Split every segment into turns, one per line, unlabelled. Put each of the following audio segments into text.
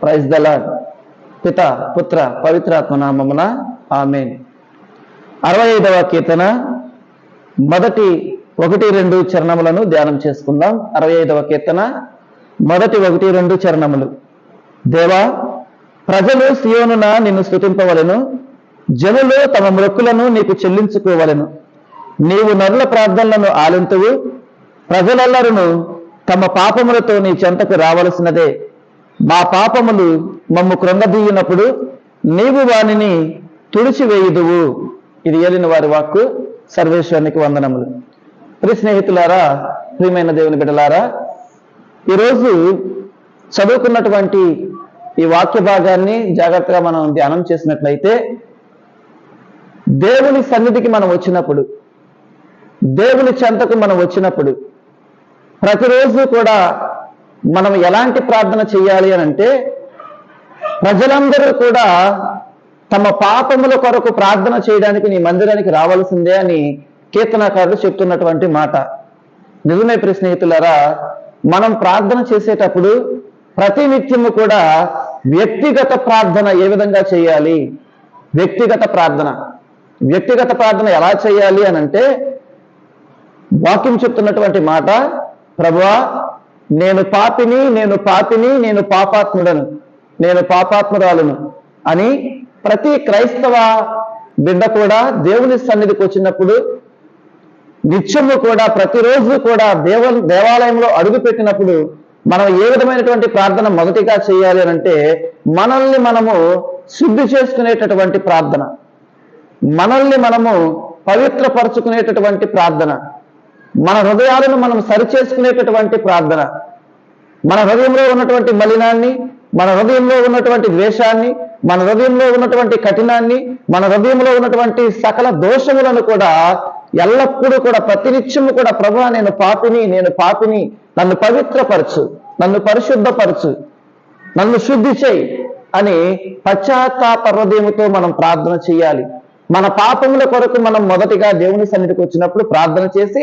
Praise the lord. పిత పుత్ర పవిత్రాత్మ నామమున ఆమేన్. 65వ కీర్తన మొదటి 1-2 చరణములను ధ్యానం చేసుకుందాం. 65వ కీర్తన మొదటి 1-2 చరణములు. దేవా, ప్రజలు సియోనున నిన్ను స్తుతింపవలెను, జనులు తమ మ్రొక్కులను నీకు చెల్లించుకోవలెను. నీవు నరుల ప్రార్థనలను ఆలింతువు, ప్రజలెల్లరును తమ పాపములతో నీ చెంతకు రావలసినదే. మా పాపములు మమ్ము కృంగదీయునప్పుడు నీవు వానిని తుడిచివేయుదువు. ఇది ఏలిన వారి వాక్కు. సర్వేశ్వరునికి వందనములు. ప్రియ స్నేహితులారా, ప్రియమైన దేవుని బిడ్డలారా, ఈరోజు చదువుకున్నటువంటి ఈ వాక్య భాగాన్ని జాగ్రత్తగా మనం ధ్యానం చేసినట్లయితే, దేవుని సన్నిధికి మనం వచ్చినప్పుడు, దేవుని చెంతకు మనం వచ్చినప్పుడు ప్రతిరోజు కూడా మనం ఎలాంటి ప్రార్థన చేయాలి అని అంటే, ప్రజలందరూ కూడా తమ పాపముల కొరకు ప్రార్థన చేయడానికి నీ మందిరానికి రావాల్సిందే అని కీర్తనకారుడు చెప్తున్నటువంటి మాట నిజమే. ప్రియ స్నేహితులారా, మనం ప్రార్థన చేసేటప్పుడు ప్రతి నిత్యము కూడా వ్యక్తిగత ప్రార్థన ఏ విధంగా చేయాలి, వ్యక్తిగత ప్రార్థన ఎలా చేయాలి అని అంటే, వాక్యం చెప్తున్నటువంటి మాట, ప్రభువా, నేను పాపిని, నేను పాపాత్ముడను, నేను పాపాత్మురాలను అని ప్రతి క్రైస్తవ బిడ్డ కూడా దేవుని సన్నిధికి వచ్చినప్పుడు, నిత్యము కూడా ప్రతిరోజు కూడా దేవాలయంలో అడుగు పెట్టినప్పుడు మనం ఏ విధమైనటువంటి ప్రార్థన మొదటిగా చేయాలి అని అంటే, మనల్ని మనము శుద్ధి చేసుకునేటటువంటి ప్రార్థన, మనల్ని మనము పవిత్రపరచుకునేటటువంటి ప్రార్థన, మన హృదయాలను మనం సరిచేసుకునేటటువంటి ప్రార్థన, మన హృదయంలో ఉన్నటువంటి మలినాన్ని, మన హృదయంలో ఉన్నటువంటి ద్వేషాన్ని, మన హృదయంలో ఉన్నటువంటి కఠినాన్ని, మన హృదయంలో ఉన్నటువంటి సకల దోషములను కూడా ఎల్లప్పుడూ కూడా ప్రతినిత్యము కూడా, ప్రభువా, నేను పాపిని, నన్ను పవిత్రపరచు, నన్ను పరిశుద్ధపరచు, నన్ను శుద్ధి చేయి అని పశ్చాత్తాప హృదయముతో మనం ప్రార్థన చేయాలి. మన పాపముల కొరకు మనం మొదటిగా దేవుని సన్నిధికి వచ్చినప్పుడు ప్రార్థన చేసి,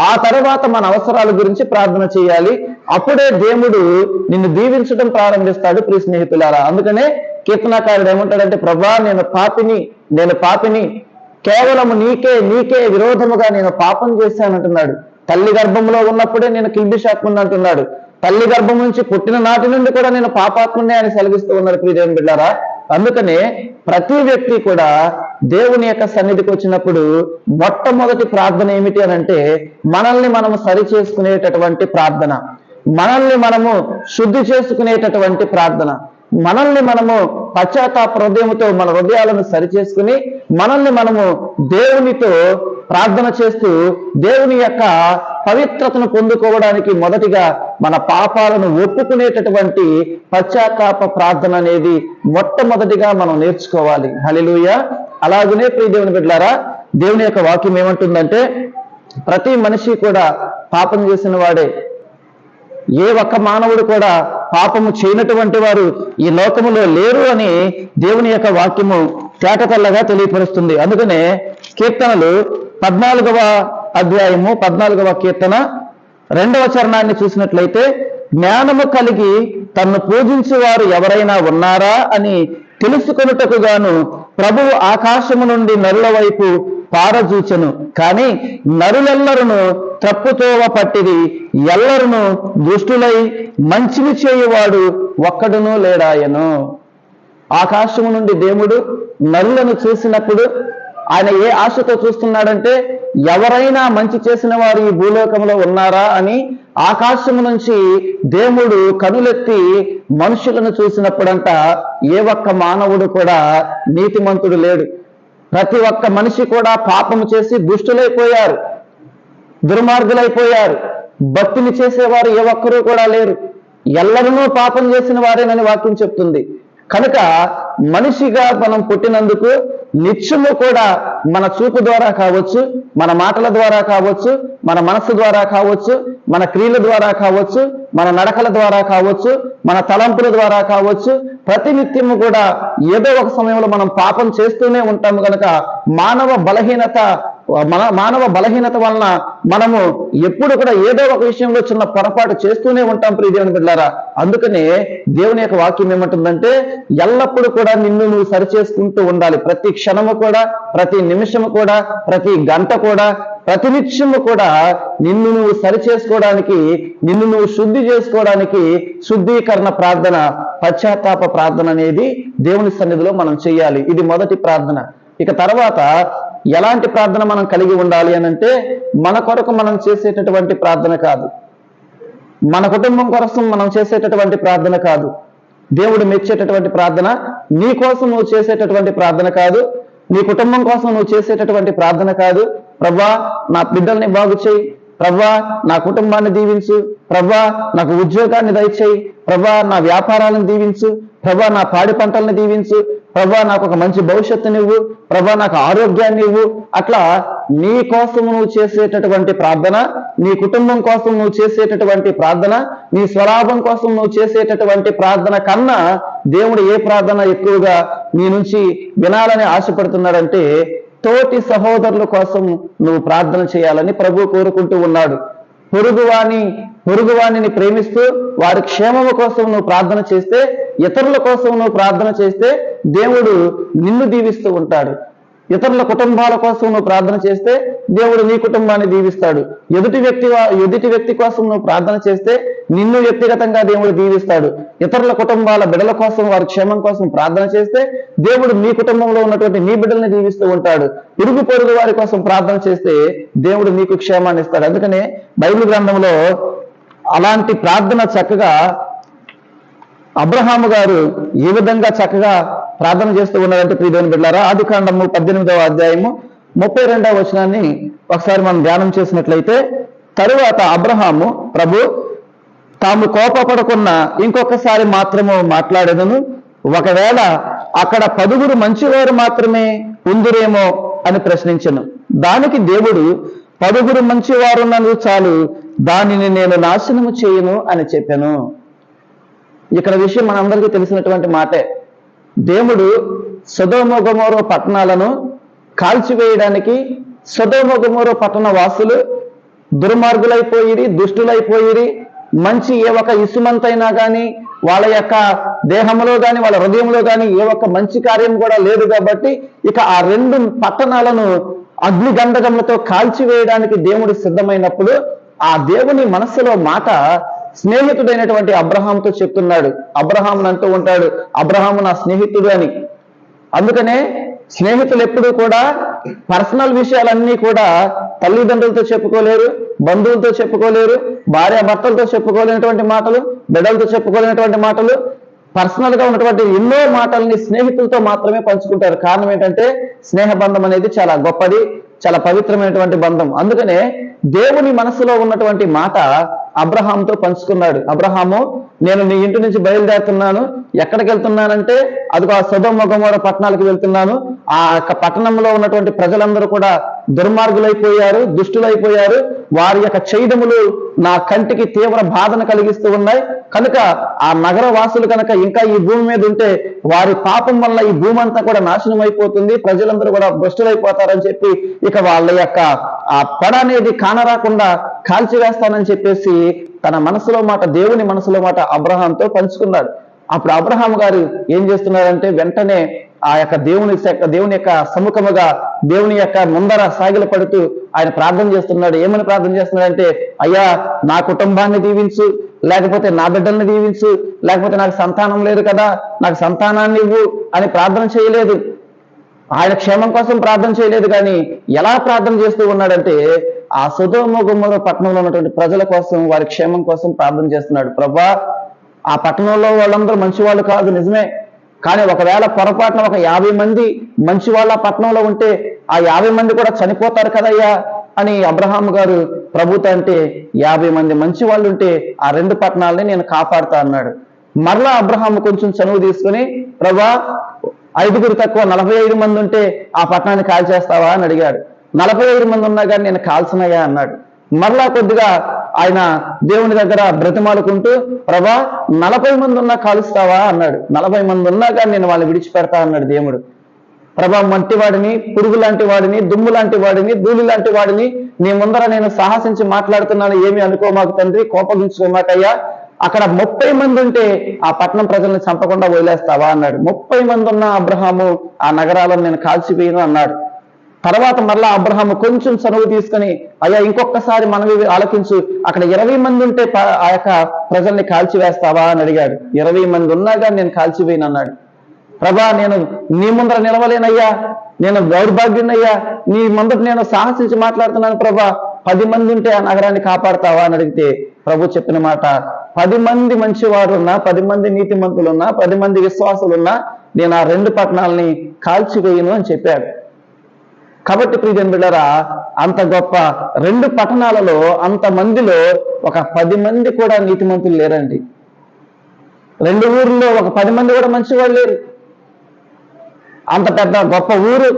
ఆ తర్వాత మన అవసరాల గురించి ప్రార్థన చేయాలి. అప్పుడే దేవుడు నిన్ను దీవించడం ప్రారంభిస్తాడు. ప్రియ స్నేహితులారా, అందుకనే కీర్తనకారుడు ఏమంటాడంటే, ప్రభువా, నేను పాపిని, కేవలం నీకే విరోధముగా నేను పాపం చేశానంటున్నాడు. తల్లి గర్భంలో ఉన్నప్పుడే నేను కిల్బిషాత్ముని అంటున్నాడు. తల్లి గర్భం నుంచి పుట్టిన నాటి నుండి కూడా నేను పాపాత్మునే అని సెలవిస్తూ ఉన్నాడు. ప్రియ దేవుని బిడ్డారా, అందుకనే ప్రతి వ్యక్తి కూడా దేవుని యొక్క సన్నిధికి వచ్చినప్పుడు మొట్టమొదటి ప్రార్థన ఏమిటి అని అంటే, మనల్ని మనము సరి చేసుకునేటటువంటి ప్రార్థన, మనల్ని మనము శుద్ధి చేసుకునేటటువంటి ప్రార్థన, మనల్ని మనము పశ్చాత్తాప హృదయముతో మన హృదయాలను సరిచేసుకుని మనల్ని మనము దేవునితో ప్రార్థన చేస్తూ దేవుని యొక్క పవిత్రతను పొందుకోవడానికి మొదటిగా మన పాపాలను ఒప్పుకునేటటువంటి పశ్చాత్తాప ప్రార్థన అనేది మొట్టమొదటిగా మనం నేర్చుకోవాలి. హల్లెలూయా. అలాగనే ప్రియ దేవుని బిడ్డలారా, దేవుని యొక్క వాక్యం ఏమంటుందంటే, ప్రతి మనిషి కూడా పాపం చేసిన వాడే. ఏ ఒక్క మానవుడు కూడా పాపము చేయనటువంటి వారు ఈ లోకములో లేరు అని దేవుని యొక్క వాక్యము తేటతెల్లగా తెలియపరుస్తుంది. అందుకనే కీర్తనలు 14వ అధ్యాయము 14వ కీర్తన 2వ చరణాన్ని చూసినట్లయితే, జ్ఞానము కలిగి తన్ను పూజించు వారు ఎవరైనా ఉన్నారా అని తెలుసుకొనుటకు గాను ప్రభువు ఆకాశము నుండి నరుల వైపు పారజూచెను, కానీ నరులెల్లరును తప్పుతోవ పట్టిరి, ఎల్లరును దుష్టులై మంచిని చేయువాడు ఒక్కడునూ లేడాయను. ఆకాశము నుండి దేవుడు నరులను చూసినప్పుడు ఆయన ఏ ఆశతో చూస్తున్నాడంటే, ఎవరైనా మంచి చేసిన వారు ఈ భూలోకంలో ఉన్నారా అని ఆకాశము నుంచి దేవుడు కనులెత్తి మనుషులను చూసినప్పుడంట ఏ ఒక్క మానవుడు కూడా నీతిమంతుడు లేడు. ప్రతి ఒక్క మనిషి కూడా పాపము చేసి దుష్టులైపోయారు, దుర్మార్గులైపోయారు. భక్తిని చేసేవారు ఏ ఒక్కరూ కూడా లేరు. ఎల్లరూ పాపం చేసిన వారేనని వాక్యం చెప్తుంది. కనుక మనిషిగా మనం పుట్టినందుకు నిత్యము కూడా మన చూపు ద్వారా కావచ్చు, మన మాటల ద్వారా కావచ్చు, మన మనస్సు ద్వారా కావచ్చు, మన క్రియల ద్వారా కావచ్చు, మన నడకల ద్వారా కావచ్చు, మన తలంపుల ద్వారా కావచ్చు, ప్రతినిత్యము కూడా ఏదో ఒక సమయంలో మనం పాపం చేస్తూనే ఉంటాము. కనుక మానవ బలహీనత మానవ బలహీనత వలన మనము ఎప్పుడు కూడా ఏదో ఒక విషయంలో చిన్న పొరపాటు చేస్తూనే ఉంటాం ప్రియ దేవుని బిడ్డలారా. అందుకనే దేవుని యొక్క వాక్యం ఏమంటుందంటే ఎల్లప్పుడూ కూడా నిన్ను నువ్వు సరిచేసుకుంటూ ఉండాలి. ప్రతి క్షణము కూడా, ప్రతి నిమిషము కూడా, ప్రతి గంట కూడా, ప్రతినిత్యము కూడా నిన్ను నువ్వు సరిచేసుకోవడానికి, నిన్ను నువ్వు శుద్ధి చేసుకోవడానికి శుద్ధీకరణ ప్రార్థన, పశ్చాత్తాప ప్రార్థన అనేది దేవుని సన్నిధిలో మనం చేయాలి. ఇది మొదటి ప్రార్థన. ఇక తర్వాత ఎలాంటి ప్రార్థన మనం కలిగి ఉండాలి అని అంటే, మన కొరకు మనం చేసేటటువంటి ప్రార్థన కాదు, మన కుటుంబం కోసం మనం చేసేటటువంటి ప్రార్థన కాదు, దేవుడు మెచ్చేటటువంటి ప్రార్థన, నీ కోసం నువ్వు చేసేటటువంటి ప్రార్థన కాదు, నీ కుటుంబం కోసం నువ్వు చేసేటటువంటి ప్రార్థన కాదు. ప్రభువా నా బిడ్డల్ని బాగు చేయి, ప్రభువా నా కుటుంబాన్ని దీవించు, ప్రభువా నాకు ఉద్యోగాన్ని దయచేయి, ప్రభువా నా వ్యాపారాలను దీవించు, ప్రభువా నా పాడి పంటలను దీవించు, ప్రభువా నాకు ఒక మంచి భవిష్యత్తుని ఇవ్వు, ప్రభువా నాకు ఆరోగ్యాన్ని ఇవ్వు. అట్లా నీ కోసం నువ్వు చేసేటటువంటి ప్రార్థన, నీ కుటుంబం కోసం నువ్వు చేసేటటువంటి ప్రార్థన, నీ స్వలాభం కోసం నువ్వు చేసేటటువంటి ప్రార్థన కన్నా దేవుడు ఏ ప్రార్థన ఎక్కువగా నీ నుంచి వినాలని ఆశపడుతున్నాడంటే, తోటి సహోదరుల కోసం నువ్వు ప్రార్థన చేయాలని ప్రభు కోరుకుంటూ ఉన్నాడు. పొరుగువాణిని ప్రేమిస్తూ వారి క్షేమము కోసం నువ్వు ప్రార్థన చేస్తే, ఇతరుల కోసం నువ్వు ప్రార్థన చేస్తే దేవుడు నిన్ను దీవిస్తూ ఉంటాడు. ఇతరుల కుటుంబాల కోసం నువ్వు ప్రార్థన చేస్తే దేవుడు నీ కుటుంబాన్ని దీవిస్తాడు. ఎదుటి వ్యక్తి కోసం నువ్వు ప్రార్థన చేస్తే నిన్ను వ్యక్తిగతంగా దేవుడు దీవిస్తాడు. ఇతరుల కుటుంబాల బిడ్డల కోసం, వారి క్షేమం కోసం ప్రార్థన చేస్తే దేవుడు మీ కుటుంబంలో ఉన్నటువంటి నీ బిడ్డల్ని దీవిస్తూ ఉంటాడు. ఇరుగు పొరుగు వారి కోసం ప్రార్థన చేస్తే దేవుడు నీకు క్షేమాన్ని ఇస్తాడు. అందుకనే బైబిల్ గ్రంథంలో అలాంటి ప్రార్థన చక్కగా అబ్రహాము గారు ఏ విధంగా చక్కగా ప్రార్థన చేస్తూ ఉన్నారంటే ప్రియ దేవుని బిడ్డలారా, ఆదికాండము 18వ అధ్యాయము 32వ వచనాన్ని ఒకసారి మనం ధ్యానం చేసినట్లయితే, తరువాత అబ్రహాము, ప్రభు తాము కోపపడకున్న ఇంకొకసారి మాత్రము మాట్లాడేదను, ఒకవేళ అక్కడ 10 మంచివారు మాత్రమే ఉందురేమో అని ప్రశ్నించెను. దానికి దేవుడు, 10 మంచివారున్నను చాలు, దానిని నేను నాశనము చేయను అని చెప్పాను. ఇక్కడ విషయం మనందరికీ తెలిసినటువంటి మాటే. దేవుడు సొదొమ గొమొర్రా పట్టణాలను కాల్చివేయడానికి, సొదొమ గొమొర్రా పట్టణ వాసులు దుర్మార్గులైపోయిరి, దుష్టులైపోయిరి. మంచి ఏ ఒక్క ఇసుమంతైనా కానీ వాళ్ళ యొక్క దేహంలో కానీ వాళ్ళ హృదయంలో కానీ ఏ ఒక్క మంచి కార్యం కూడా లేదు. కాబట్టి ఇక ఆ 2 పట్టణాలను అగ్నిగంధకములతో కాల్చివేయడానికి దేవుడు సిద్ధమైనప్పుడు ఆ దేవుని మనస్సులో మాట స్నేహితుడైనటువంటి అబ్రహాంతో చెప్తున్నాడు. అబ్రహామును అంటూ ఉంటాడు, అబ్రహాము నా స్నేహితుడు అని. అందుకనే స్నేహితులు ఎప్పుడూ కూడా పర్సనల్ విషయాలన్నీ కూడా తల్లిదండ్రులతో చెప్పుకోలేరు, బంధువులతో చెప్పుకోలేరు, భార్యాభర్తలతో చెప్పుకోలేనటువంటి మాటలు, బిడ్డలతో చెప్పుకోలేనటువంటి మాటలు, పర్సనల్ గా ఉన్నటువంటి ఎన్నో మాటల్ని స్నేహితులతో మాత్రమే పంచుకుంటారు. కారణం ఏంటంటే స్నేహబంధం అనేది చాలా గొప్పది, చాలా పవిత్రమైనటువంటి బంధం. అందుకనే దేవుని మనసులో ఉన్నటువంటి మాట అబ్రహాంతో పంచుకున్నాడు. అబ్రహాము, నేను నీ ఇంటి నుంచి బయలుదేరుతున్నాను. ఎక్కడికి వెళ్తున్నానంటే అదిగో ఆ సొదొమ గొమొర్రా పట్టణాలకు వెళ్తున్నాను. ఆ పట్టణంలో ఉన్నటువంటి ప్రజలందరూ కూడా దుర్మార్గులైపోయారు, దుష్టులైపోయారు. వారి యొక్క చేయడములు నా కంటికి తీవ్ర బాధను కలిగిస్తూ ఉన్నాయి. కనుక ఆ నగర వాసులు కనుక ఇంకా ఈ భూమి మీద ఉంటే వారి పాపం వల్ల ఈ భూమి అంతా కూడా నాశనం అయిపోతుంది, ప్రజలందరూ కూడా భ్రష్టులైపోతారని చెప్పి ఇక వాళ్ళ యొక్క ఆ పడ అనేది కానరాకుండా కాల్చివేస్తానని చెప్పేసి తన మనసులో మాట, దేవుని మనసులో మాట అబ్రహాంతో పంచుకున్నాడు. అప్పుడు అబ్రహాం గారు ఏం చేస్తున్నారంటే వెంటనే ఆ యొక్క దేవుని యొక్క సముఖముగా దేవుని యొక్క ముందర సాగిల పడుతూ ఆయన ప్రార్థన చేస్తున్నాడు. ఏమని ప్రార్థన చేస్తున్నాడంటే, అయ్యా నా కుటుంబాన్ని దీవించు, లేకపోతే నా బిడ్డల్ని దీవించు, లేకపోతే నాకు సంతానం లేదు కదా నాకు సంతానాన్ని ఇవ్వు అని ప్రార్థన చేయలేదు. ఆయన క్షేమం కోసం ప్రార్థన చేయలేదు. కానీ ఎలా ప్రార్థన చేస్తూ ఉన్నాడంటే ఆ సొదొమ గొమొర్రా పట్టణంలో ఉన్నటువంటి ప్రజల కోసం, వారి క్షేమం కోసం ప్రార్థన చేస్తున్నాడు. ప్రభువా ఆ పట్టణంలో వాళ్ళందరూ మంచి వాళ్ళు కాదు నిజమే, కానీ ఒకవేళ పొరపాటున ఒక 50 మంది మంచి వాళ్ళ పట్టణంలో ఉంటే ఆ 50 మంది కూడా చనిపోతారు కదయ్యా అని అబ్రహాం గారు ప్రభుతో అంటే, 50 మంది మంచి వాళ్ళు ఉంటే ఆ 2 పట్టణాలని నేను కాపాడుతా అన్నాడు. మరలా అబ్రహాం కొంచెం చనువు తీసుకుని, ప్రభువా 5 తక్కువ 45 మంది ఉంటే ఆ పట్టణాన్ని కాల్చేస్తావా అని అడిగాడు. 45 మంది ఉన్నా కానీ నేను కాల్చనయ్యా అన్నాడు. మరలా కొద్దిగా ఆయన దేవుని దగ్గర బ్రతిమాలుకుంటూ, ప్రభా 40 మంది ఉన్నా కాలుస్తావా అన్నాడు. 40 మంది ఉన్నా కానీ నేను వాళ్ళని విడిచిపెడతా అన్నాడు దేవుడు. ప్రభా మట్టి వాడిని, పురుగు లాంటి వాడిని, దుమ్ము లాంటి వాడిని, ధూళి లాంటి వాడిని, నీ ముందర నేను సాహసించి మాట్లాడుతున్నాను, ఏమి అనుకోమాకు తండ్రి, కోపగించుకోమాకయ్యా. అక్కడ 30 మంది ఉంటే ఆ పట్టణం ప్రజల్ని చంపకుండా వదిలేస్తావా అన్నాడు. 30 మంది ఉన్న అబ్రహాము ఆ నగరాలను నేను కాల్చివేయను అన్నాడు. తర్వాత మరలా అబ్రహాము కొంచెం చనువు తీసుకుని, అయ్యా ఇంకొకసారి మనవి ఆలకించు, అక్కడ 20 మంది ఉంటే ఆ యొక్క ప్రజల్ని కాల్చివేస్తావా అని అడిగాడు. 20 మంది ఉన్నాగా నేను కాల్చివేయను అన్నాడు. ప్రభా నేను నీ ముందర నిలవలేనయ్యా, నేను దౌర్భాగ్యునయ్యా, నీ ముందర నేను సాహసించి మాట్లాడుతున్నాను ప్రభా, 10 మంది ఉంటే ఆ నగరాన్ని కాపాడుతావా అని అడిగితే ప్రభు చెప్పిన మాట, 10 మంది మంచివారున్నా, 10 మంది నీతిమంతులున్నా, 10 మంది విశ్వాసులున్నా నేను ఆ 2 పట్టణాలని కాల్చివేయను అని చెప్పాడు. కాబట్టి ప్రియమైన బిడ్డలారా, అంత గొప్ప 2 పట్టణాలలో అంత మందిలో ఒక 10 మంది కూడా నీతిమంతులు లేరండి. 2 ఊర్లో ఒక 10 మంది కూడా మంచివాళ్ళు లేరు. అంత పెద్ద గొప్ప ఊరు,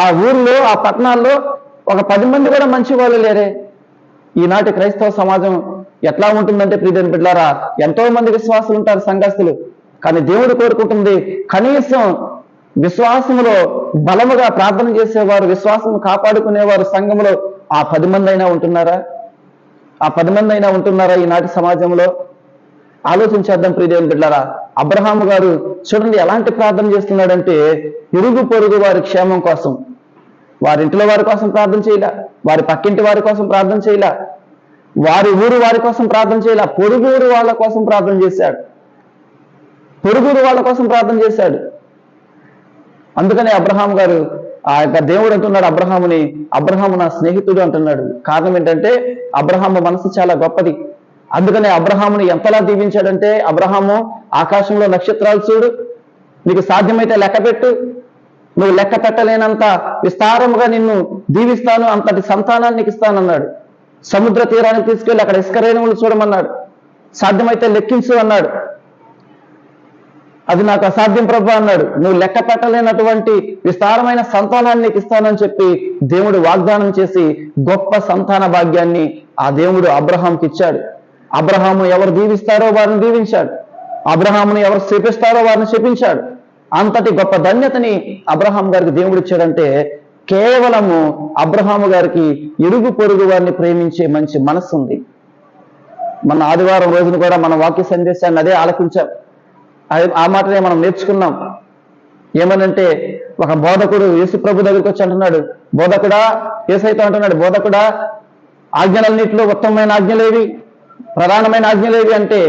ఆ ఊర్లో ఆ పట్టణాల్లో ఒక 10 మంది కూడా మంచి వాళ్ళు లేరే. ఈనాటి క్రైస్తవ సమాజం ఎట్లా ఉంటుందంటే ప్రియమైన బిడ్డలారా, ఎంతో మంది విశ్వాసులు ఉంటారు, సంఘస్థులు, కానీ దేవుడు కోరుకుంటుంది కనీసం విశ్వాసములో బలముగా ప్రార్థన చేసేవారు, విశ్వాసం కాపాడుకునేవారు సంఘంలో ఆ 10 మంది అయినా ఉంటున్నారా? ఆ 10 మంది అయినా ఉంటున్నారా ఈనాటి సమాజంలో? ఆలోచించేద్దాం ప్రియమైన బిడ్డలారా. అబ్రహాము గారు చూడండి ఎలాంటి ప్రార్థన చేస్తున్నాడంటే, ఇరుగు పొరుగు వారి క్షేమం కోసం, వారి ఇంట్లో వారి కోసం ప్రార్థన చేయలే, వారి పక్కింటి వారి కోసం ప్రార్థన చేయలే, వారి ఊరు వారి కోసం ప్రార్థన చేయలే, పొరుగురు వాళ్ళ కోసం ప్రార్థన చేశాడు. పొరుగురు వాళ్ళ కోసం ప్రార్థన చేశాడు. అందుకని అబ్రహాం గారు ఆ యొక్క దేవుడు అంటున్నాడు అబ్రహాము నా స్నేహితుడు అంటున్నాడు. కారణం ఏంటంటే అబ్రహాము మనసు చాలా గొప్పది. అందుకనే అబ్రహాముని ఎంతలా దీవించాడంటే, అబ్రహాము ఆకాశంలో నక్షత్రాలు చూడు, నీకు సాధ్యమైతే లెక్క పెట్టు, నువ్వు లెక్క పెట్టలేనంత విస్తారముగా నిన్ను దీవిస్తాను, అంతటి సంతానాన్ని నీకు ఇస్తానన్నాడు. సముద్ర తీరానికి తీసుకెళ్ళి అక్కడ ఇసుక రేణువులు చూడమన్నాడు, సాధ్యమైతే లెక్కించు అన్నాడు. అది నాకు అసాధ్యం ప్రభు అన్నాడు. నువ్వు లెక్క పెట్టలేనటువంటి విస్తారమైన సంతానాన్ని నీకు ఇస్తానని చెప్పి దేవుడు వాగ్దానం చేసి గొప్ప సంతాన భాగ్యాన్ని ఆ దేవుడు అబ్రహాంకి ఇచ్చాడు. అబ్రహాము ఎవరు దీవిస్తారో వారిని దీవించాడు, అబ్రహాముని ఎవరు శపిస్తారో వారిని శపించాడు. అంతటి గొప్ప ధన్యతని అబ్రహాం గారికి దేవుడు ఇచ్చాడంటే కేవలము అబ్రహాము గారికి ఇరుగు పొరుగు వారిని ప్రేమించే మంచి మనస్సు ఉంది. మన ఆదివారం రోజున కూడా మన వాక్య సందేశాన్ని అదే ఆలకించాం. ఆ మాటనే మనం నేర్చుకున్నాం. ఏమనంటే ఒక బోధకుడు యేసు ప్రభు దగ్గరికి వచ్చి అంటున్నాడు, బోధకుడా, యేసయ్యతో అంటున్నాడు, బోధకుడా ఆజ్ఞలన్నింటిలో ఉత్తమమైన ఆజ్ఞలేవి, ప్రధానమైన ఆజ్ఞలేవి అంటే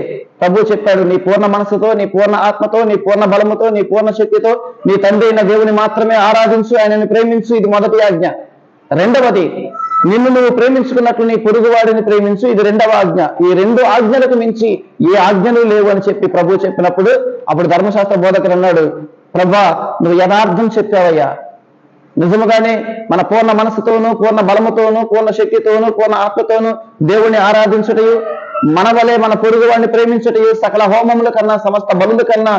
ప్రభు చెప్పాడు, నీ పూర్ణ మనసుతో, నీ పూర్ణ ఆత్మతో, నీ పూర్ణ బలముతో, నీ పూర్ణ శక్తితో నీ తండ్రి అయిన దేవుని మాత్రమే ఆరాధించు, ఆయనని ప్రేమించు, ఇది మొదటి ఆజ్ఞ. రెండవది, నిన్ను నువ్వు ప్రేమించుకున్నట్లు నీ పొరుగువాడిని ప్రేమించు, ఇది 2వ ఆజ్ఞ. ఈ 2 ఆజ్ఞలకు మించి ఏ ఆజ్ఞలు లేవు అని చెప్పి ప్రభు చెప్పినప్పుడు అప్పుడు ధర్మశాస్త్ర బోధకుడు అన్నాడు, ప్రభా నువ్వు యథార్థం చెప్పావయ్యా, నిజముగానే మన పూర్ణ మనసుతోనూ, పూర్ణ బలముతోనూ, పూర్ణ శక్తితోనూ, పూర్ణ ఆత్మతోనూ దేవుణ్ణి ఆరాధించుటయు, మన వలె మన పొరుగు వాడిని ప్రేమించుటయు సకల హోమముల కన్నా, సమస్త బలుల కన్నా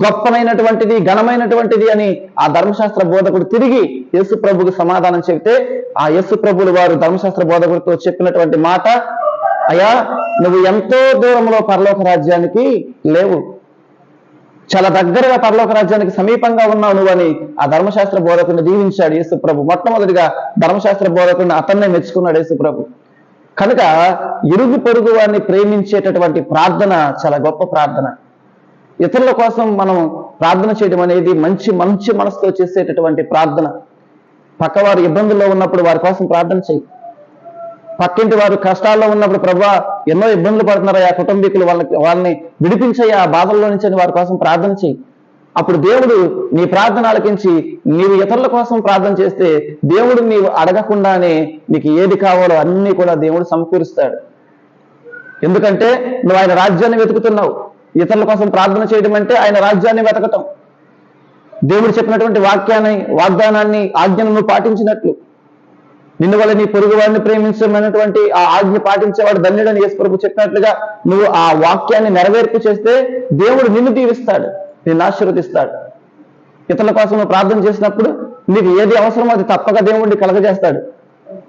గొప్పమైనటువంటిది, ఘనమైనటువంటిది అని ఆ ధర్మశాస్త్ర బోధకుడు తిరిగి యేసు ప్రభుకి సమాధానం చెబితే ఆ యేసు ప్రభులు వారు ధర్మశాస్త్ర బోధకుడితో చెప్పినటువంటి మాట, అయ్యా నువ్వు ఎంతో దూరంలో పరలోక రాజ్యానికి లేవు, చాలా దగ్గరగా పరలోక రాజ్యానికి సమీపంగా ఉన్నావు నువ్వు అని ఆ ధర్మశాస్త్ర బోధకుడిని దీవించాడు యేసు ప్రభు. మొట్టమొదటిగా ధర్మశాస్త్ర బోధకుడిని అతన్నే మెచ్చుకున్నాడు యేసు ప్రభు. కనుక ఇరుగు పొరుగు వారిని ప్రేమించేటటువంటి ప్రార్థన చాలా గొప్ప ప్రార్థన. ఇతరుల కోసం మనం ప్రార్థన చేయడం అనేది మంచి మనసుతో చేసేటటువంటి ప్రార్థన. పక్కవారు ఇబ్బందుల్లో ఉన్నప్పుడు వారి కోసం ప్రార్థన చేయి. పక్కింటి వారు కష్టాల్లో ఉన్నప్పుడు ప్రభా ఎన్నో ఇబ్బందులు పడుతున్నారయ్యా కుటుంబీకులు, వాళ్ళని విడిపించయ్యా ఆ బాధల్లో నుంచి వారి కోసం ప్రార్థన చేయి. అప్పుడు దేవుడు నీ ప్రార్థన ఆలకించి నీవు ఇతరుల కోసం ప్రార్థన చేస్తే దేవుడు నీవు అడగకుండానే నీకు ఏది కావాలో అన్నీ కూడా దేవుడు సమకూరుస్తాడు. ఎందుకంటే నువ్వు ఆయన రాజ్యాన్ని వెతుకుతున్నావు. ఇతరుల కోసం ప్రార్థన చేయడం అంటే ఆయన రాజ్యాన్ని వెతకటం. దేవుడు చెప్పినటువంటి వాగ్దానాన్ని, ఆజ్ఞను నువ్వు పాటించినట్లు, నిన్ను వల్ల నీ పొరుగు వాడిని ప్రేమించమన్నటువంటి ఆ ఆజ్ఞ పాటించేవాడు ధన్యుడని యేసు ప్రభు చెప్పినట్లుగా నువ్వు ఆ వాక్యాన్ని నెరవేర్పు చేస్తే దేవుడు నిన్ను దీవిస్తాడు, నిన్ను ఆశీర్వదిస్తాడు. ఇతరుల కోసం నువ్వు ప్రార్థన చేసినప్పుడు నీకు ఏది అవసరమో అది తప్పక దేవుడిని కలగజేస్తాడు.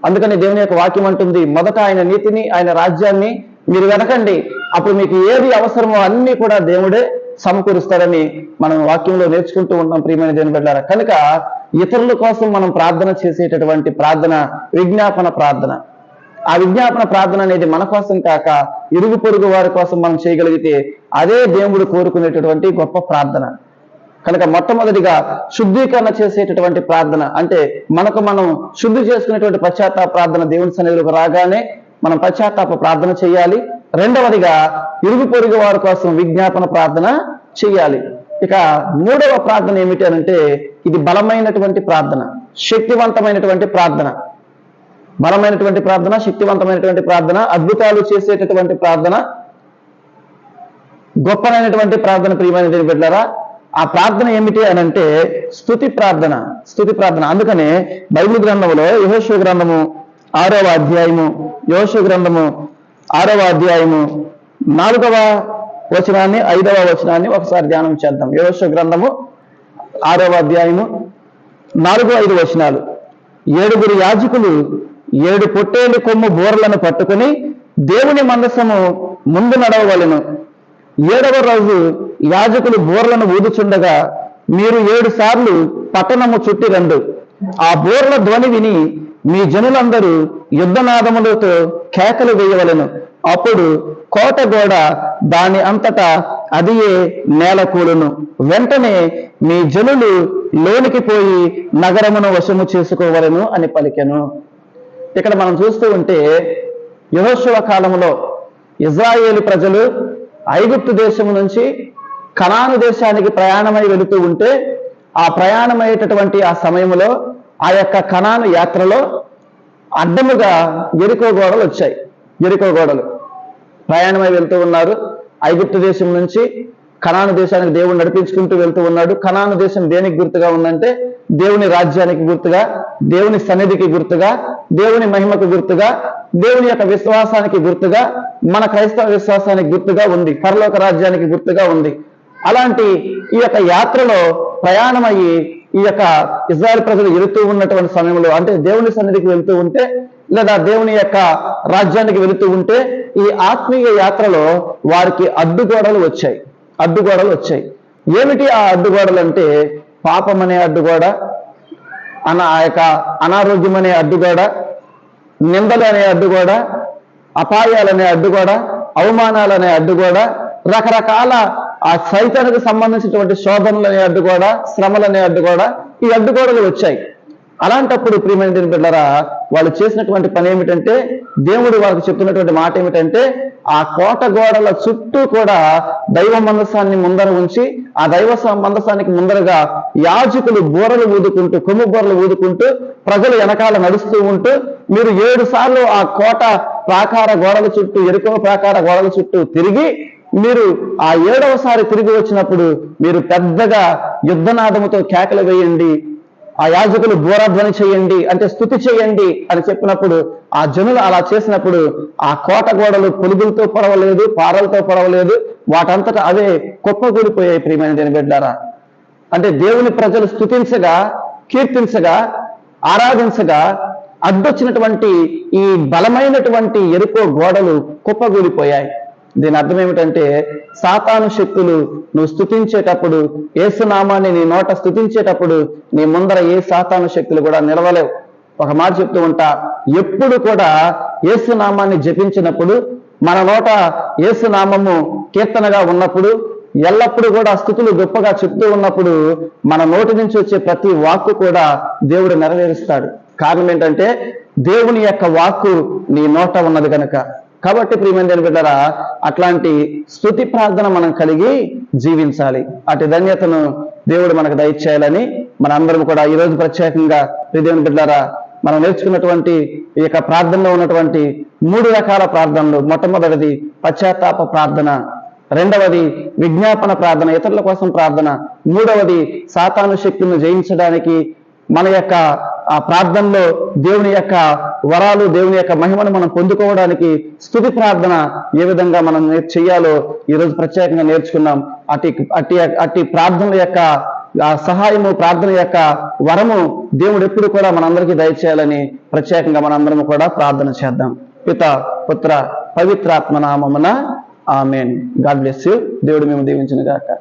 అందుకని దేవుని యొక్క వాక్యం అంటుంది, మొదట ఆయన నీతిని, ఆయన రాజ్యాన్ని మీరు వెతకండి, అప్పుడు మీకు ఏది అవసరమో అన్నీ కూడా దేవుడే సమకూరుస్తాడని మనం వాక్యంలో నేర్చుకుంటూ ఉన్నాం ప్రియమైన దేవుని బిడ్డలారా. కనుక ఇతరుల కోసం మనం ప్రార్థన చేసేటటువంటి ప్రార్థన విజ్ఞాపన ప్రార్థన. ఆ విజ్ఞాపన ప్రార్థన అనేది మన కోసం కాక ఇరుగు పొరుగు వారి కోసం మనం చేయగలిగితే అదే దేవుడు కోరుకునేటటువంటి గొప్ప ప్రార్థన. కనుక మొట్టమొదటిగా శుద్ధీకరణ చేసేటటువంటి ప్రార్థన, అంటే మనకు మనం శుద్ధి చేసుకునేటువంటి పశ్చాత్తాప ప్రార్థన దేవుని సన్నిధిలోకి రాగానే మనం పశ్చాత్తాప ప్రార్థన చేయాలి. రెండవదిగా ఇరుగు పొరుగు వారి కోసం విజ్ఞాపన ప్రార్థన చేయాలి. ఇక మూడవ ప్రార్థన ఏమిటి అనంటే ఇది బలమైనటువంటి ప్రార్థన, శక్తివంతమైనటువంటి ప్రార్థన. బలమైనటువంటి ప్రార్థన, శక్తివంతమైనటువంటి ప్రార్థన, అద్భుతాలు చేసేటటువంటి ప్రార్థన, గొప్పనైనటువంటి ప్రార్థన. ప్రియమైన దేవుని బిడ్డలారా, ఆ ప్రార్థన ఏమిటి అనంటే స్తుతి ప్రార్థన. స్తుతి ప్రార్థన. అందుకనే బైబిల్ గ్రంథంలో యెహోషువ గ్రంథము 6వ అధ్యాయము, యెహోషువ గ్రంథము 6వ అధ్యాయము 4వ వచనాన్ని 5వ వచనాన్ని ఒకసారి ధ్యానం చేద్దాం. యెహోషువ గ్రంథము 6వ అధ్యాయము 4-5 వచనాలు. 7 యాజకులు 7 పొట్టేలు కొమ్ము బోర్లను పట్టుకుని దేవుని మందసము ముందు నడవవలెను. 7వ రోజు యాజకులు బోర్లను ఊదుచుండగా మీరు 7 సార్లు పట్టణము చుట్టి రండు. ఆ బోర్ల ధ్వని విని మీ జనులందరూ యుద్ధనాదములతో కేకలు వేయవలెను. అప్పుడు కోట గోడ దాని అంతటా అదియే నేల కూలును. వెంటనే మీ జనులు లోనికి పోయి నగరమును వశము చేసుకోవలెను అని పలికెను. ఇక్కడ మనం చూస్తూ ఉంటే యెహోషువ కాలంలో ఇజ్రాయేలు ప్రజలు ఐగుప్తు దేశము నుంచి కనాను దేశానికి ప్రయాణమై వెళుతూ ఉంటే ఆ ప్రయాణమయ్యేటటువంటి ఆ సమయంలో ఆ యొక్క కనాను యాత్రలో అడ్డముగా ఎరికో గోడలు వచ్చాయి. ఎరికో గోడలు ప్రయాణమై వెళ్తూ ఉన్నారు. ఐగుప్తు దేశం నుంచి కనాను దేశానికి దేవుడు నడిపించుకుంటూ వెళ్తూ ఉన్నాడు. కనాను దేశం దేనికి గుర్తుగా ఉందంటే దేవుని రాజ్యానికి గుర్తుగా, దేవుని సన్నిధికి గుర్తుగా, దేవుని మహిమకు గుర్తుగా, దేవుని యొక్క విశ్వాసానికి గుర్తుగా, మన క్రైస్తవ విశ్వాసానికి గుర్తుగా ఉంది, పరలోక రాజ్యానికి గుర్తుగా ఉంది. అలాంటి ఈ యొక్క యాత్రలో ప్రయాణమయ్యి ఈ యొక్క ఇజ్రాయెల్ ప్రజలు వెళుతూ ఉన్నటువంటి సమయంలో, అంటే దేవుని సన్నిధికి వెళుతూ ఉంటే లేదా దేవుని యొక్క రాజ్యానికి వెళుతూ ఉంటే ఈ ఆత్మీయ యాత్రలో వారికి అడ్డుగోడలు వచ్చాయి. అడ్డుగోడలు వచ్చాయి. ఏమిటి ఆ అడ్డుగోడలు అంటే పాపం అనే అడ్డుగోడ, ఆ యొక్క అనారోగ్యం అనే అడ్డుగోడ, నిందలు అనే అడ్డుగోడ, అపాయాలనే అడ్డుగోడ, అవమానాలనే అడ్డుగోడ, రకరకాల ఆ సైతానికి సంబంధించినటువంటి శోధనలు అనే అడ్డుగోడ, శ్రమలనే అడ్డుగోడ, ఈ అడ్డుగోడలు వచ్చాయి. అలాంటప్పుడు ప్రియమైన దేవుని బిడ్డలారా, వాళ్ళు చేసినటువంటి పని ఏమిటంటే దేవుడు వాళ్ళకి చెప్తున్నటువంటి మాట ఏమిటంటే ఆ కోట గోడల చుట్టూ కూడా దైవ మందసాన్ని ముందర ఉంచి ఆ దైవ మందసానికి ముందరగా యాజకులు బోరలు ఊదుకుంటూ, కొమ్ము బోరలు ఊదుకుంటూ ప్రజలు వెనకాల నడుస్తూ ఉంటూ మీరు 7 సార్లు ఆ కోట ప్రాకార గోడల చుట్టూ, ఎరుకో ప్రాకార గోడల చుట్టూ తిరిగి మీరు ఆ 7వసారి తిరిగి వచ్చినప్పుడు మీరు పెద్దగా యుద్ధనాదముతో కేకలు వేయండి, ఆ యాజకులు బోరధ్వని చేయండి, అంటే స్తుతి చేయండి అని చెప్పినప్పుడు ఆ జనులు అలా చేసినప్పుడు ఆ కోట గోడలు పొలుగులతో పొడవలేదు, పారలతో పొడవలేదు, వాటంతటా అవే కుప్పకూలిపోయాయి. ప్రియమైన దేవుని బిడ్డలారా, అంటే దేవుని ప్రజలు స్తుతించగా, కీర్తించగా, ఆరాధించగా అడ్డొచ్చినటువంటి ఈ బలమైనటువంటి ఎరుకో గోడలు కుప్పగూలిపోయాయి. దీని అర్థం ఏమిటంటే సాతాను శక్తులు నువ్వు స్తుతించేటప్పుడు, యేసునామాన్ని నీ నోట స్తుతించేటప్పుడు నీ ముందర ఏ సాతాను శక్తులు కూడా నిలవలేవు. ఒక మాట చెప్తూ ఉంటా, ఎప్పుడు కూడా యేసునామాన్ని జపించినప్పుడు, మన నోట యేసునామము కీర్తనగా ఉన్నప్పుడు, ఎల్లప్పుడూ కూడా స్తుతులు గొప్పగా చెప్తూ ఉన్నప్పుడు మన నోటి నుంచి వచ్చే ప్రతి వాక్కు కూడా దేవుడు నెరవేరుస్తాడు. కారణం ఏంటంటే దేవుని యొక్క వాక్కు నీ నోట ఉన్నది కనుక. కాబట్టి ప్రియమైన దేవుని బిడ్డలారా, అట్లాంటి స్తుతి ప్రార్థన మనం కలిగి జీవించాలి. అటు ధన్యతను దేవుడు మనకు దయచేయాలని మనందరం కూడా ఈరోజు ప్రత్యేకంగా దేవుని బిడ్డలారా మనం నేర్చుకున్నటువంటి ఈ యొక్క ప్రార్థనలో ఉన్నటువంటి 3 రకాల ప్రార్థనలు, మొట్టమొదటిది పశ్చాత్తాప ప్రార్థన, రెండవది విజ్ఞాపన ప్రార్థన, ఇతరుల కోసం ప్రార్థన, మూడవది సాతాను శక్తులను జయించడానికి మన యొక్క ఆ ప్రార్థనలో దేవుని యొక్క వరాలు, దేవుని యొక్క మహిమను మనం పొందుకోవడానికి స్తుతి ప్రార్థన ఏ విధంగా మనం చేయాలో ఈరోజు ప్రత్యేకంగా నేర్చుకున్నాం. అట్టి ప్రార్థనల యొక్క సహాయము, ప్రార్థన యొక్క వరము దేవుడు ఎప్పుడు కూడా మనందరికీ దయచేయాలని ప్రత్యేకంగా మనందరం కూడా ప్రార్థన చేద్దాం. పిత, పుత్ర, పవిత్రాత్మ నామమున ఆమేన్. God bless you. దేవుడు మేము దీవించును గాక.